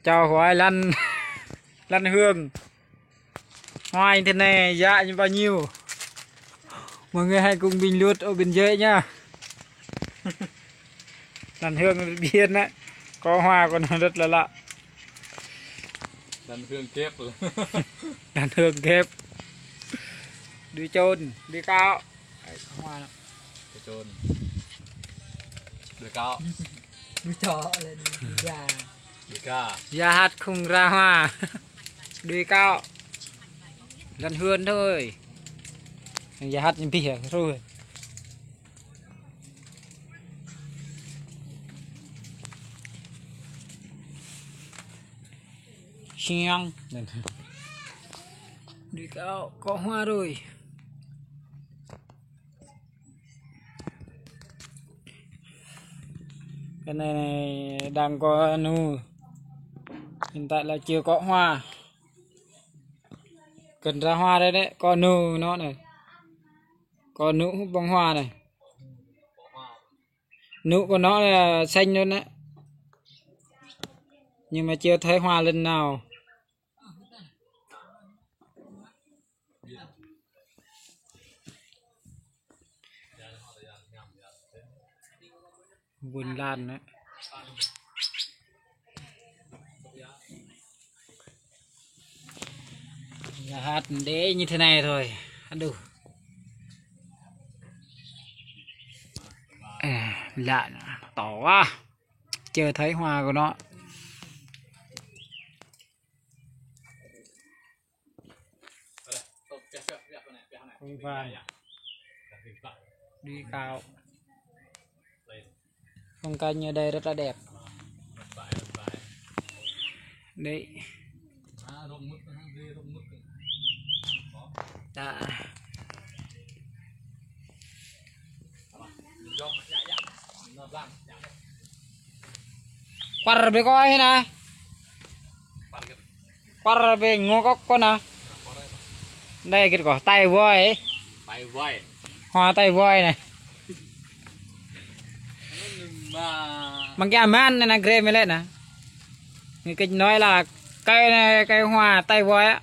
Chào hoài lăn lăn hương hoa như thế này giá như bao nhiêu, mọi người hãy cùng bình luận ở bên dưới nhá. Lăn hương biên đấy, có hoa còn rất là lạ. Lăn hương kép rồi. Lăn hương kép đi chôn đi cao. Đấy, hoa đó. Đi chôn đi cao. Đi chó lên đi gà. Đi ca. Giá hát không ra hoa. Đi cao lăn hương thôi, giá hát như bìa rồi. Xiang đi cao có hoa rồi. Cái này đang có nụ, hiện tại là chưa có hoa, cần ra hoa đây đấy, có nụ nó này, có nụ bông hoa này, nụ của nó là xanh luôn đấy, nhưng mà chưa thấy hoa lần nào. Vườn lan đấy. Nhà hát để như thế này thôi, ăn đủ. Lạ tỏ quá, chưa thấy hoa của nó. Không vàng đi cao, phong cảnh ở đây rất là đẹp đấy. Đã. Quar be coi thế này, quar be ngô cốc con nào đây, cái cỏ tay voi ấy, Tay voi. hoa tay voi này. Bằng cái man này là grey mới lên nè, người kinh nói là cây này, cây hoa tay voi á,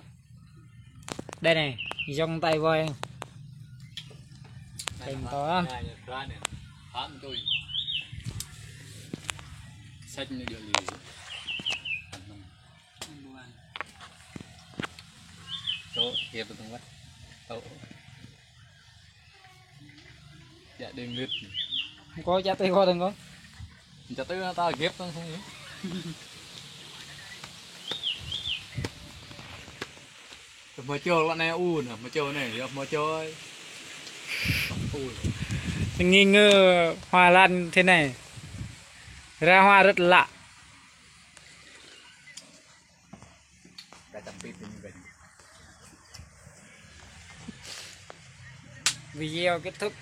đây này dòng tay voi thành to. Sách như địa lý. Chỗ kia tôi không bắt. Chỗ. Dạ đêm lướt. Không có giá tay voi đừng có. Chả tới ta ghép nó không nhỉ? Mà chơi bạn này u nè, mà chơi này mà chơi. Mình nghi ngờ hoa lan thế này ra hoa rất lạ. Video kết thúc.